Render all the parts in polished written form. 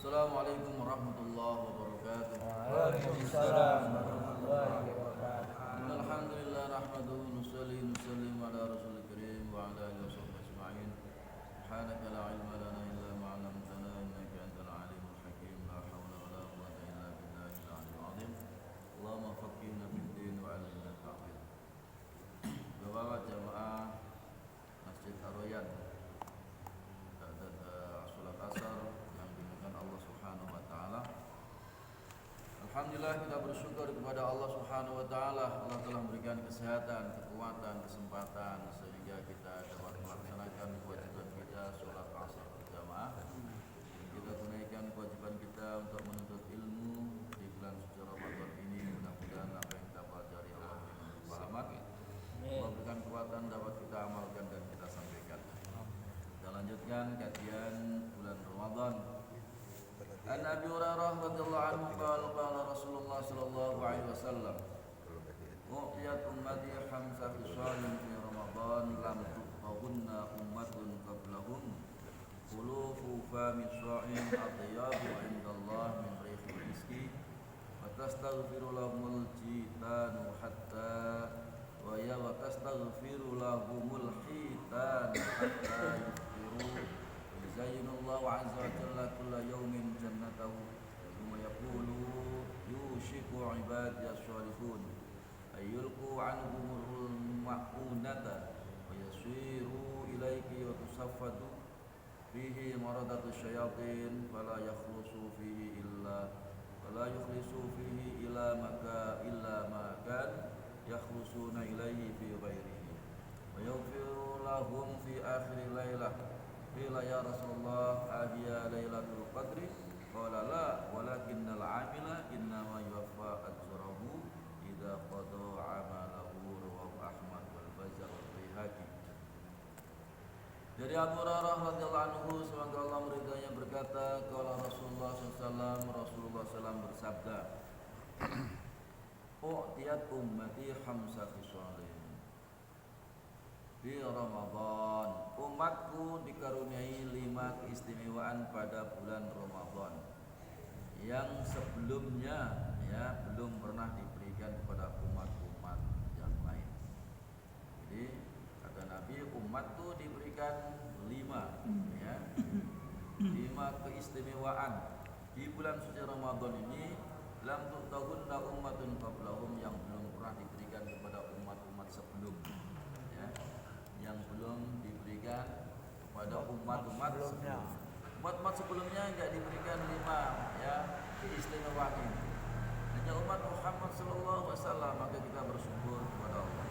Assalamualaikum warahmatullahi wabarakatuh. Waalaikumsalam warahmatullahi wabarakatuh. Alhamdulillah nahmaduhu nusallim ala rasulil karim wa ala alihi washabbihi ajma'in. Subhanaka la ilma lana illa ma 'allamtana innaka antal alimul hakim. La haula wala quwwata illa billahil aliyyil azim. Allahumma faqihna fid din wa 'allimna ta'wil. Bapak jamaah Masjid Ar-Rayyan salat asar yang dimuliakan Allah Subhanahu wa taala. Alhamdulillah kita bersyukur kepada Allah Subhanahu wa taala. Allah telah memberikan kesehatan, kekuatan, kesempatan sehingga kita dapat melaksanakan kewajiban kita salat asar berjamaah. Kita tunaikan kewajiban kita untuk menuntut ilmu di bulan suci Ramadan ini. Mudah-mudahan apa yang kita pelajari Allah berikan kefahaman. Allah berikan kekuatan dapat kita amalkan dan kita sampaikan. Kita lanjutkan kajian bulan Ramadan. An Abi Hurairah radhiyallahu anhu qala Rasulullah sallallahu alaihi wasallam u'tiyat ummati khamsa khisalin fi Ramadan lam tuqahunna ummatun qablahum qulufu fami sha'in atyabu indallah min rihil miski wa tastaghfiru lahumul jitanu hatta wa tastaghfiru lahumul hitanu hatta yuftiru Zayyinullahu azza wa jalla kulla yawmin jannatahu Thumma yakulu yushiku ibadiyas sholihun Ayyulku anhumul ma'unata Wa yaswiru ilaiki wa tusaffadu Fihi maradatu syayatin Fala yakhlusu fihi illa Fala yukhlisu fihi illa makan Yakhlusuna ilaihi fi ghairihi Wa yaghfiru lahum fi akhiri laylah Qila ya Rasulullah ahiya lailatul qadri qala la walakinnal amila innama yuwaffa ajrahu idza qada amalahu rawahu Ahmad wal Bazzar wal Baihaqi. Dari Abu Hurairah radhiyallahu anhu semoga Allah meridainya berkata qala Rasulullah SAW bersabda U'tiyat ummati khamsa khisalin di Ramadan, umatku dikaruniai 5 keistimewaan pada bulan Ramadan yang sebelumnya belum pernah diberikan kepada umat-umat yang lain. Jadi kata Nabi, umatku diberikan 5 keistimewaan di bulan suci Ramadan ini lam tu'tahunna ummatun qablahum yang belum pernah diberikan kepada umat-umat sebelumnya. Yang belum diberikan kepada umat-umat sebelumnya. Umat-umat sebelumnya enggak diberikan 5 keistimewaan ini. Hanya umat Muhammad sallallahu alaihi wasallam, maka kita bersyukur kepada Allah.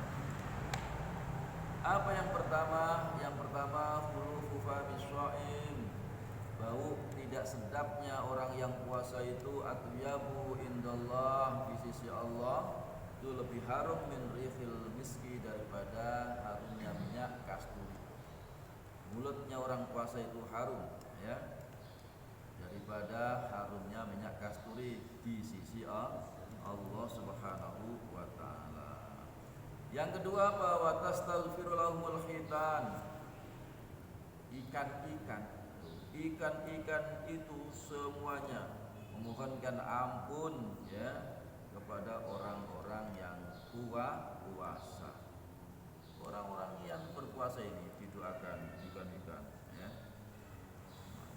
Apa yang pertama? Yang pertama khulufu fami shaim. Bau tidak sedapnya orang yang puasa itu atyabu indallah di sisi Allah. Itu lebih harum min rihil miski daripada harumnya minyak kasturi. Mulutnya orang puasa itu harum daripada harumnya minyak kasturi di sisi Allah Subhanahu wa taala. Yang kedua apa? Wa tastaghfiru lahumul hitan. Ikan-ikan itu semuanya memohonkan ampun kepada orang-orang yang puasa. Orang-orang yang berpuasa ini didoakan ikan-ikan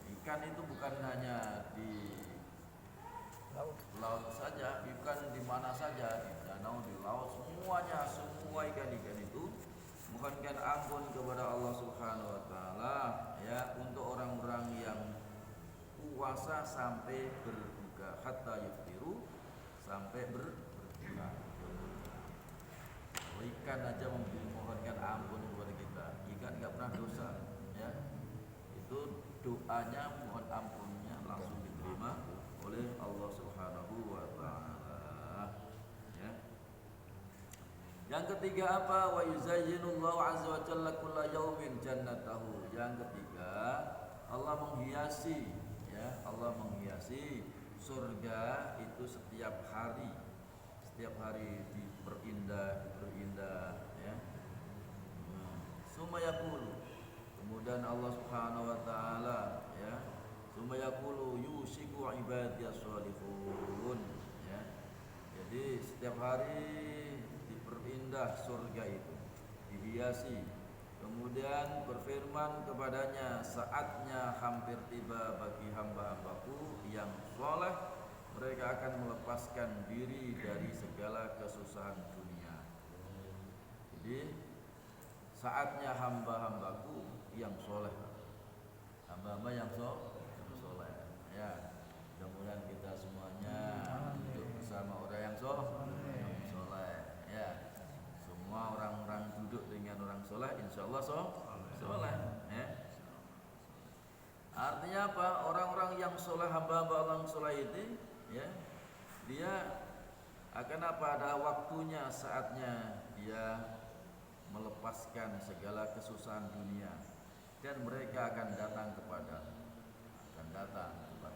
Ikan itu bukan hanya di laut saja, ikan di mana saja, di danau, di laut, semuanya, semua ikan-ikan itu mohonkan ampun kepada Allah Subhanahu wa taala untuk orang-orang yang puasa sampai berbuka hatta yuftiru sampai berbuka. Ikan aja memohonkan ampun kepada kita. Ikan enggak pernah dosa Itu doanya, mohon ampunnya langsung diterima oleh Allah Subhanahu wa taala. Yang ketiga apa? Wa yuzayyinullahu azza wa jalla kulla yaumin jannatahu. Yang ketiga, Allah menghiasi surga itu setiap hari diperindah Summa yaqulu, kemudian Allah Subhanahu wa taala summa yaqulu yushiku ibadiyas sholihun, ya. Jadi setiap hari diperindah surga itu, dihiasi. Kemudian berfirman kepadanya, saatnya hampir tiba bagi hamba-hambaku yang soleh, mereka akan melepaskan diri dari segala kesusahan dunia. Jadi saatnya hamba-hambaku yang soleh, hamba-hamba yang soleh, ya. Mudah-mudahan kita semuanya hidup bersama orang yang soleh, ya. Semua orang-orang duduk dengan orang soleh, insya Allah soleh, ya. Artinya apa? Orang-orang yang soleh, hamba-hamba Allah yang soleh itu, ya, dia akan apa? Ada waktunya, saatnya dia melepaskan segala kesusahan dunia, dan mereka akan datang kepada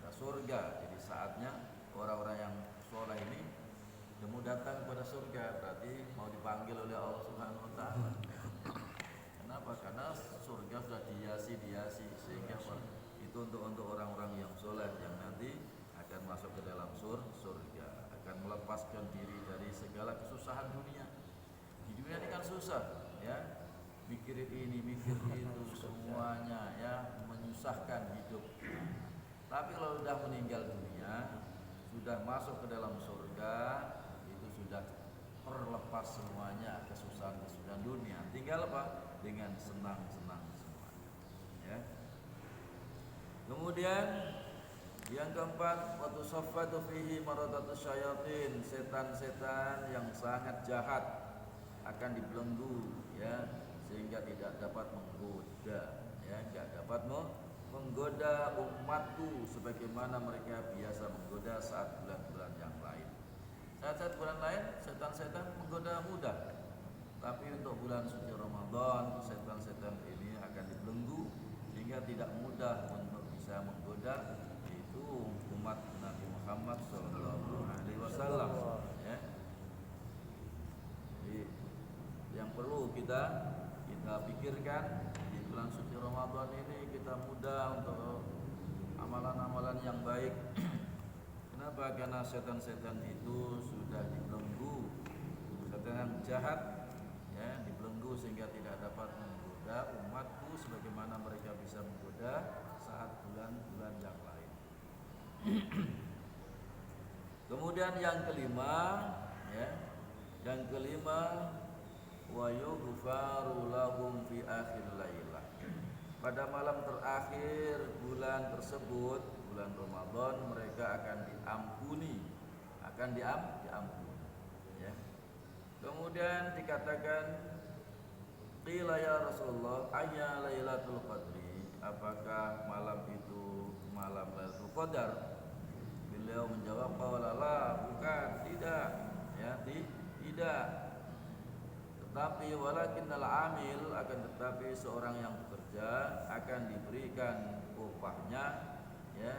surga. Jadi saatnya orang-orang yang soleh ini mau datang kepada surga, berarti mau dipanggil oleh Allah Subhanahu Wa Taala. Kenapa? Karena surga sudah dihiasi, sehingga itu untuk orang-orang yang soleh yang nanti akan masuk ke dalam surga, akan melepaskan diri dari segala kesusahan dunia. Di dunia ini kan susah, ya, mikirin ini, mikir itu, semuanya, ya, menyusahkan hidup. Tapi kalau sudah meninggal dunia, sudah masuk ke dalam surga, itu sudah terlepas semuanya kesusahan dunia. Tinggal apa? Dengan senang-senang semuanya, ya. Kemudian yang keempat, waktu saffatu fihi maradatus syayatin, setan-setan yang sangat jahat akan dibelenggu, ya, sehingga tidak dapat menggoda, ya, tidak dapat menggoda umatku sebagaimana mereka biasa menggoda saat bulan-bulan yang lain. Saat-saat bulan lain setan-setan menggoda mudah, tapi untuk bulan suci Ramadan setan-setan ini akan dibelenggu sehingga tidak mudah untuk bisa menggoda itu umat Nabi Muhammad SAW, ya. Jadi yang perlu kita pikirkan di bulan suci Ramadan ini, kita mudah untuk amalan-amalan yang baik. Kenapa? Karena setan-setan itu sudah dibelenggu, setan yang jahat, ya, dibelenggu sehingga tidak dapat menggoda umatku sebagaimana mereka bisa menggoda saat bulan-bulan yang lain. Kemudian yang kelima, ya, wa yughfaru lahum fi akhir lailah. Pada malam terakhir bulan tersebut, bulan Ramadan, mereka akan diampuni, ya. Kemudian dikatakan, qila ya Rasulullah, ayya lailatul qadri, apakah malam itu malam Lailatul Qadar? Beliau menjawab, qala la, bukan, tidak, ya, tidak. Tetapi walakinnal amil, akan tetapi seorang yang bekerja akan diberikan upahnya, ya,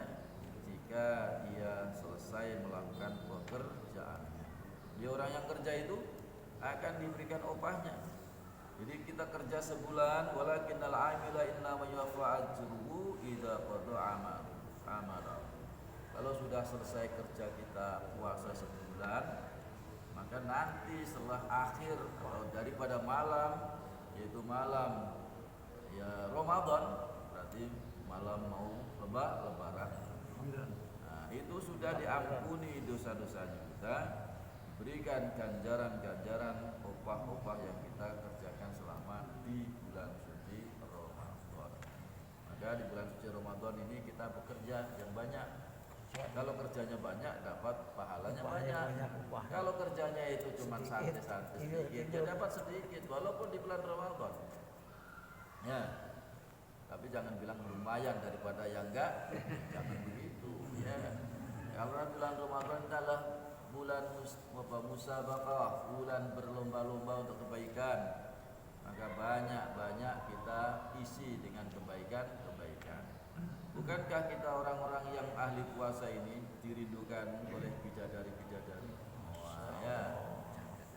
jika dia selesai melakukan pekerjaannya. Dia orang yang kerja itu akan diberikan upahnya. Jadi kita kerja sebulan, walakinnal amila innama yuwaffa ajruhu idza qada amala. Kalau sudah selesai kerja kita puasa sebulan, maka nanti setelah akhir daripada malam, yaitu malam, ya, Ramadan, berarti malam mau lebaran. Nah, itu sudah diampuni dosa-dosanya kita, berikan ganjaran-ganjaran, upah-upah yang kita kerjakan selama di bulan suci Ramadan. Maka di bulan suci Ramadan ini kita bekerja yang banyak. Kalau kerjanya banyak, dapat pahalanya banyak. Kalau kerjanya itu cuma santai-santai sedikit, ya dapat sedikit walaupun di bulan Ramadan, ya. Tapi jangan bilang lumayan daripada yang enggak, jangan begitu, ya. Kalau bulan Ramadan adalah bulan musabaqah, bulan berlomba-lomba untuk kebaikan, maka banyak-banyak kita isi dengan kebaikan. Bukankah kita orang-orang yang ahli puasa ini dirindukan oleh bidadari-bidadari? Ya,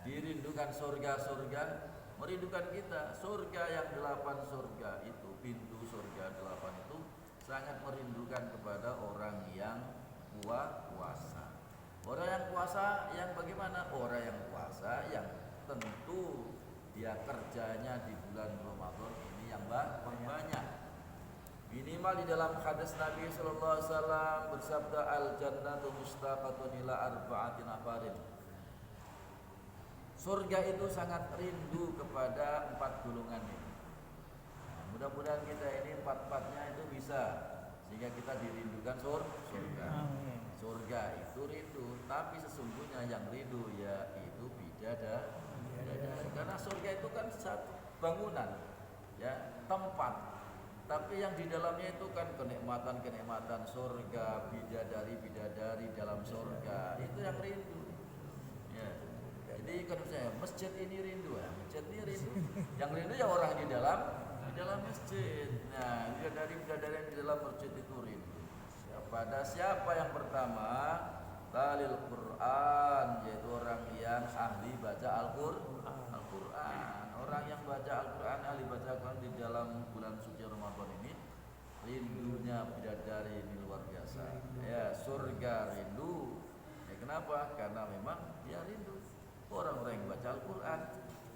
dirindukan surga-surga, merindukan kita. Surga yang 8 surga itu, pintu surga 8 itu sangat merindukan kepada orang yang yang puasa. Orang yang puasa yang bagaimana? Orang yang puasa yang tentu dia kerjanya di bulan Ramadan ini yang banyak. Minimal di dalam hadis Nabi sallallahu alaihi wasallam bersabda al jannatu mustaqatun ila arba'ati nafarin. Surga itu sangat rindu kepada 4 golongan ini. Nah, mudah-mudahan kita ini 4-4-nya itu bisa sehingga kita dirindukan surga. Surga itu rindu, tapi sesungguhnya yang rindu yaitu bidadari. Karena surga itu kan satu bangunan, ya, tempat. Tapi yang di dalamnya itu kan kenikmatan surga, bidadari dalam surga. Itu yang rindu. Ya. Jadi kalau saya masjid ini rindu, ya, masjid ini rindu. Yang rindu ya orang di dalam masjid. Nah, bidadari yang di dalam masjid itu rindu. Pada siapa yang pertama? Talil Quran, yaitu orang yang ahli baca Al-Quran. Orang yang baca Al-Quran, ahli baca Al-Quran di dalam bulan suci Ramadan ini, rindunya bidadari ini luar biasa. Ya, surga rindu. Ya, kenapa? Karena memang dia rindu. Orang-orang yang baca Al-Quran,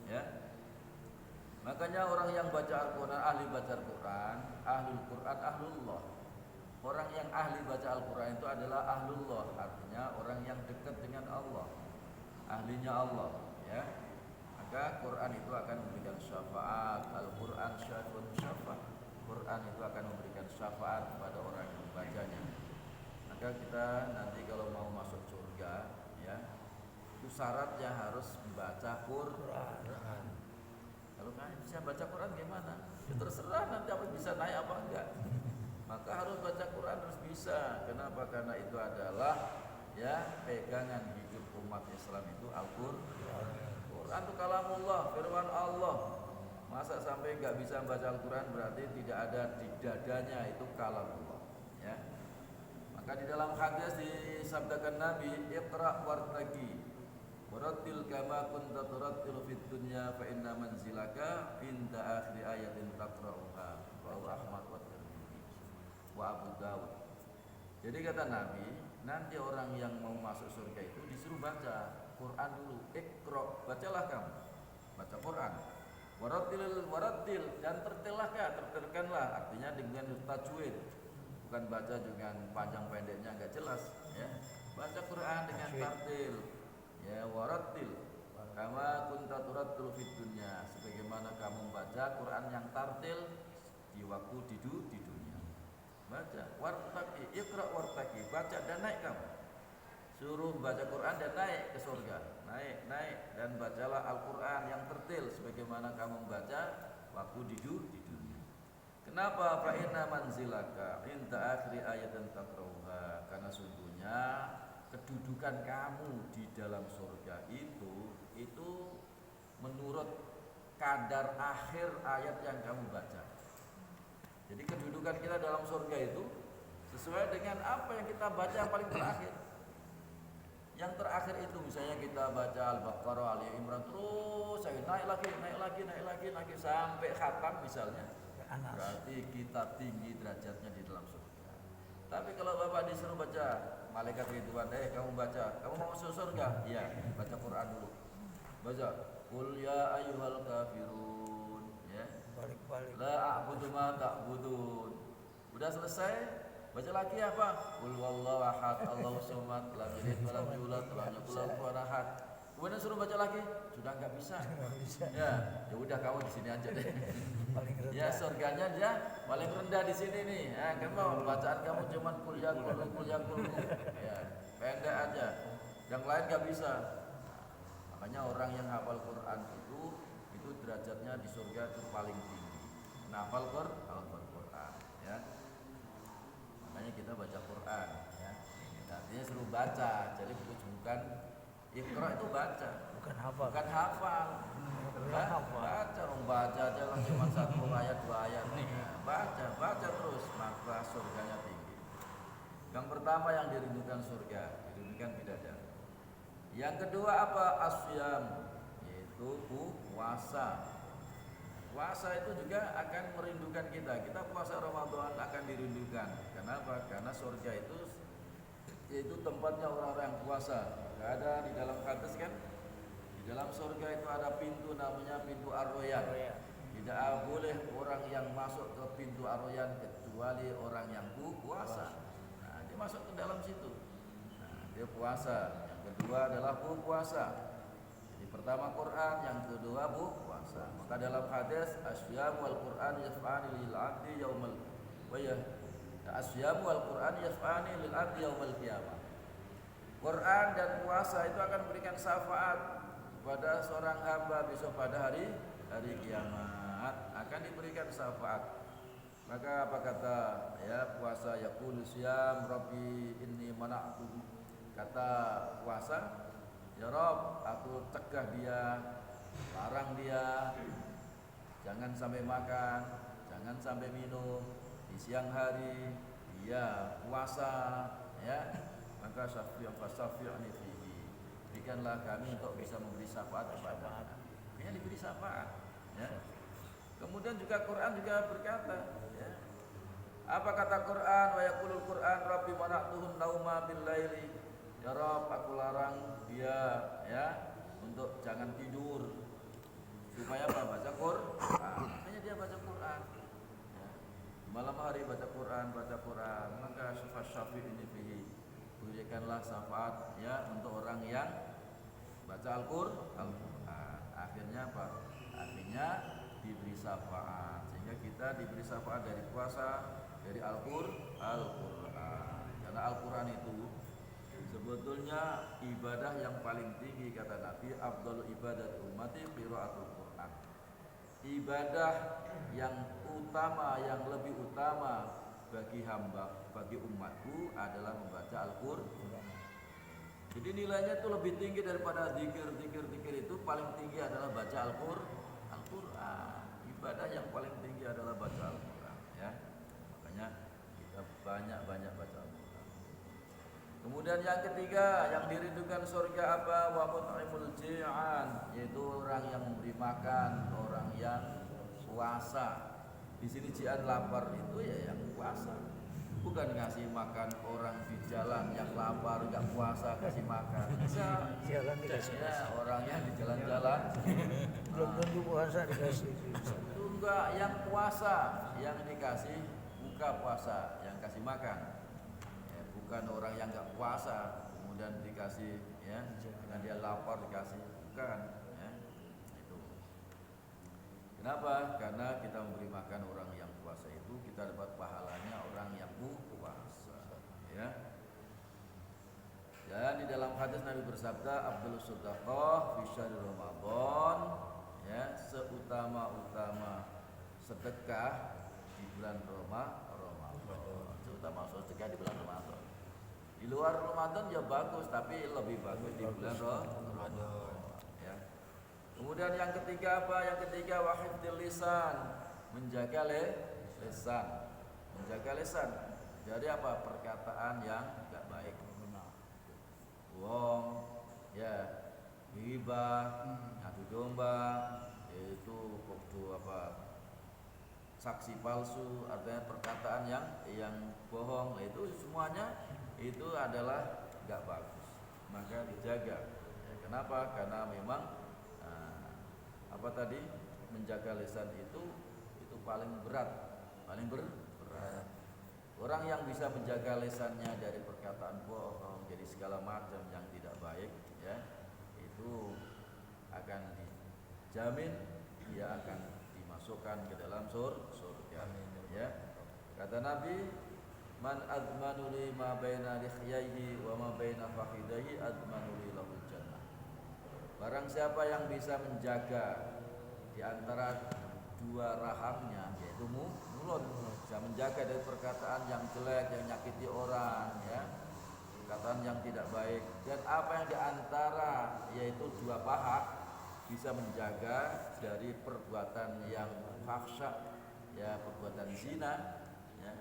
ya. Makanya orang yang baca Al-Quran, ahli baca Al-Quran, ahlul Quran, ahlullah. Orang yang ahli baca Al-Quran itu adalah ahlullah, artinya orang yang dekat dengan Allah, ahlinya Allah, ya. Maka Quran itu akan memberikan syafaat. Al-Quran syafaat syafaat. Quran itu akan memberikan syafaat kepada orang yang membacanya. Maka kita nanti kalau mau masuk surga, ya, itu syaratnya harus membaca Quran. Kalau nggak bisa baca Quran gimana? Ya terserah nanti apa bisa naik apa enggak. Maka harus baca Quran, harus bisa. Kenapa? Karena itu adalah, ya, pegangan hidup umat Islam itu Al-Quran. Quran itu kalamullah, firman Allah. Masa sampai nggak bisa baca Al-Quran berarti tidak ada di dadanya itu kalamullah, ya. Maka di dalam hadis disabdakan Nabi, Iqra wartaqi warattil kama kunta turattilu fid dunya fa inna manzilaka inda akhir ayatin taqra'uha wa Ahmad wa Tirmidzi wa Abu Dawud. Jadi kata Nabi, nanti orang yang mau masuk surga itu disuruh baca Quran dulu. Iqra, bacalah kamu, baca Quran. Warattil dan tertilkanlah, artinya dengan tajwid, bukan baca dengan panjang pendeknya nggak jelas, ya. Baca Quran dengan tartil, ya, warattil kama kunta turattil fid dunya, sebagaimana kamu membaca Quran yang tartil di waktu di dunia. Baca wartaqi, iqra wartaqi, baca dan naik kamu. Suruh baca Quran dan naik ke surga. Naik dan bacalah Al-Quran yang tertil sebagaimana kamu membaca waktu di dunia. Kenapa? Fa inna manzilaka inta akhri ayatin taqra'uha, karena sungguhnya kedudukan kamu di dalam surga itu menurut kadar akhir ayat yang kamu baca. Jadi kedudukan kita dalam surga itu sesuai dengan apa yang kita baca yang paling terakhir. Yang terakhir itu misalnya kita baca Al-Baqarah, Ali Imran, terus saya naik lagi sampai khatam misalnya. Berarti kita tinggi derajatnya di dalam surga. Tapi kalau Bapak disuruh baca malaikat ridwan, kamu baca, kamu mau masuk surga? Iya, baca Quran dulu. Baca Qul ya ayyuhal kafirun, ya. Balik. La a'budu ma ta'budun. Udah selesai, baca lagi apa? Qul wallahu ahad, Allahu samad, lam yalid wa lam yulad wa lam yakul lahu kufuwan ahad. Kemudian suruh baca lagi, sudah enggak bisa. Ya udah kamu di sini aja deh. Ya surganya dia paling rendah di sini nih. Kamu bacaan kamu cuma qul ya qul. Ya, pendek aja. Yang lain enggak bisa. Makanya orang yang hafal Quran itu derajatnya di surga itu paling tinggi. Hafal Quran, ya. Makanya kita baca Quran, ya. Artinya suruh baca. Jadi bukan Iqra itu baca, bukan hafal. Baca aja lah cuma 1 ayat 2 ayat nih. Baca terus, maka surganya tinggi. Yang pertama yang dirindukan surga, dirindukan bidadari. Yang kedua apa? Asyam, yaitu puasa. Puasa itu juga akan merindukan kita. Kita puasa Ramadan akan dirindukan. Kenapa? Karena surga itu yaitu tempatnya orang-orang yang puasa. Ada di dalam hadis kan, di dalam surga itu ada pintu namanya pintu Ar-Royan. Tidak boleh orang yang masuk ke pintu Ar-Royan kecuali orang yang puasa. Nah, dia masuk ke dalam situ. Nah, dia puasa. Yang kedua adalah puasa. Jadi pertama Quran, yang kedua puasa. Maka dalam hadis asyam wal Quran yaf'ani lil 'abdi yaumal asyam wal Quran yaf'ani lil 'abdi yaumal qiyamah. Quran dan puasa itu akan memberikan syafaat kepada seorang hamba besok pada hari kiamat, akan diberikan syafaat. Maka apa kata ya puasa, yaqulu syam rabbi inni mana'tu, kata puasa, ya Rabb aku cegah dia, larang dia jangan sampai makan, jangan sampai minum di siang hari, dia puasa ya, maka syafi'ni fihi, berikanlah kami untuk bisa memberi syafaat kepada dia, diberi syafaat ya. Kemudian juga Quran juga berkata ya, apa kata Quran, wa yaqulul Quran rabbi mana'tuhum nauma bil laili, ya Rabb aku larang dia ya untuk jangan tidur, supaya apa? Baca Quran. Makanya dia baca Quran ya. Malam hari baca Quran, maka syafi'ni fihi, berikanlah syafaat ya untuk orang yang baca Al-Quran. Akhirnya apa? Akhirnya diberi syafaat, sehingga kita diberi syafaat dari puasa, dari Al-Quran. Karena Al-Quran itu sebetulnya ibadah yang paling tinggi, kata Nabi, afdhalul ibadat ummati qiraatul Quran. Ibadah yang utama, yang lebih utama bagi hamba, bagi umatku adalah membaca Al-Quran. Jadi nilainya itu lebih tinggi daripada zikir itu, paling tinggi adalah baca Al-Quran. Ibadah yang paling tinggi adalah baca Al-Quran ya. Makanya kita banyak baca Al-Quran. Kemudian yang ketiga yang dirindukan surga apa? Wa mut'imul ji'an, yaitu orang yang memberi makan orang yang puasa. Di sini ji'an lapar itu ya yang puasa. Bukan ngasih makan orang di jalan yang lapar enggak puasa kasih makan. Bisa Jalan dikasih. ya, orangnya di jalan-jalan Belum tentu puasa dikasih. itu enggak, yang puasa yang dikasih buka puasa, yang kasih makan ya, bukan orang yang enggak puasa kemudian dikasih ya, karena dia lapar dikasih, bukan ya. Itu kenapa? Karena kita memberi makan orang yang puasa itu kita dapat pahalanya orang yang puasa ya. Dan di dalam hadis Nabi bersabda, Abdul Sodaqah fi syahr Ramadan ya, seutama-utama sedekah di bulan Ramadan. Seutama sedekah di bulan Ramadan. Di luar Ramadan ya bagus, tapi lebih bagus di bulan Ramadan ya. Kemudian yang ketiga apa? Yang ketiga wahifdzil lisan, menjaga lisan. Menjaga lisan dari apa? Perkataan yang enggak baik. Bohong ya, ghibah, adu domba, yaitu apa? Saksi palsu, artinya perkataan yang bohong, itu semuanya itu adalah enggak bagus. Maka dijaga. Ya, kenapa? Karena memang apa tadi? Menjaga lisan itu paling berat, berat. Orang yang bisa menjaga lisannya dari perkataan bohong, dari segala macam yang tidak baik, ya, itu akan dijamin dia akan dimasukkan ke dalam surga. Ya, kata Nabi, man admanu li ma baina lihiyaihi wa ma baina fakhidaihi admanu li lahul jannah. Barang siapa yang bisa menjaga di antara dua rahangnya, yaitu mulut, bisa menjaga dari perkataan yang jelek, yang nyakiti orang, ya, perkataan yang tidak baik, dan apa yang di antara yaitu dua paha, bisa menjaga dari perbuatan yang fahsya, ya, perbuatan zina, ya,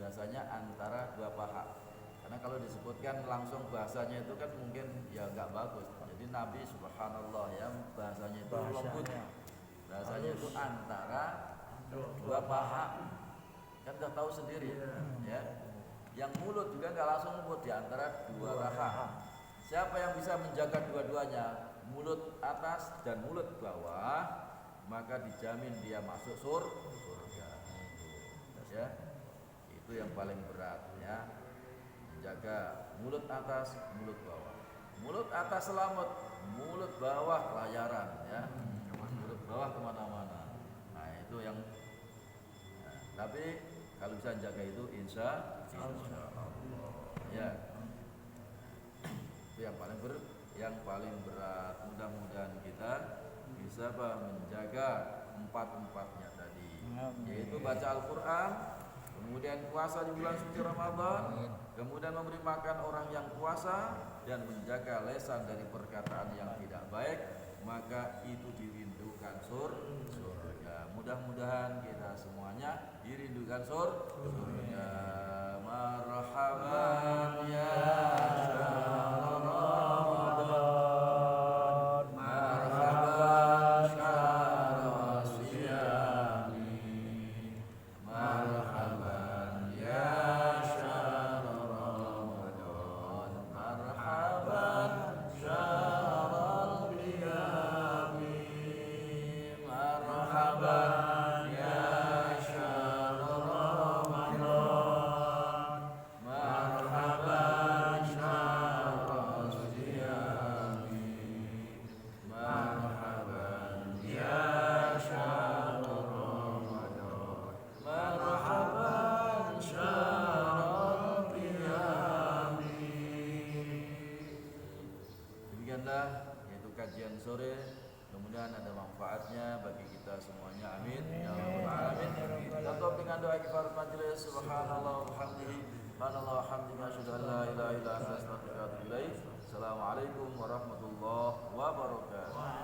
biasanya antara dua paha. Karena kalau disebutkan langsung bahasanya itu kan mungkin ya nggak bagus. Jadi Nabi subhanallah ya bahasanya itu lembut, bahasanya itu antara dua paha. Kan sudah tahu sendiri ya. Yang mulut juga nggak langsung luput di antara dua rahang. Siapa yang bisa menjaga dua-duanya, mulut atas dan mulut bawah, maka dijamin dia masuk surga. Ya, itu yang paling berat ya, menjaga mulut atas, mulut bawah. Mulut atas selamat, mulut bawah kelayaran ya, mulut bawah kemana-mana. Nah itu yang, tapi kalau bisa jaga itu insya Allah ya. Itu yang paling berat. Mudah-mudahan kita bisa menjaga empat-empatnya tadi, yaitu baca Al-Quran, kemudian puasa di bulan suci Ramadan, kemudian memberi makan orang yang puasa, dan menjaga lesan dari perkataan yang tidak baik, maka itu dirindukan surga. Mudah-mudahan kita semuanya dirindukan surga. Marhaban ya syahr Ramadan, marhaban syahr siyami, marhaban ya syahr Ramadan, marhaban syahr qiyami, marhaban ya syahr Ramadan, marhaban syahr siyami, marhaban ya syahr Ramadan, marhaban syahr qiyami. Demikianlah yaitu kajian sore, mudah-mudahan ada manfaatnya bagi kita semuanya, amin ya rabbal alamin. Tutup dengan doa kifarat majelis. Subhanallah wa bihamdihi, subhanallah wa hamdihi, asyhadu an la ilaha illa anta, astaghfiruka wa atubu ilaik. Assalamualaikum warahmatullahi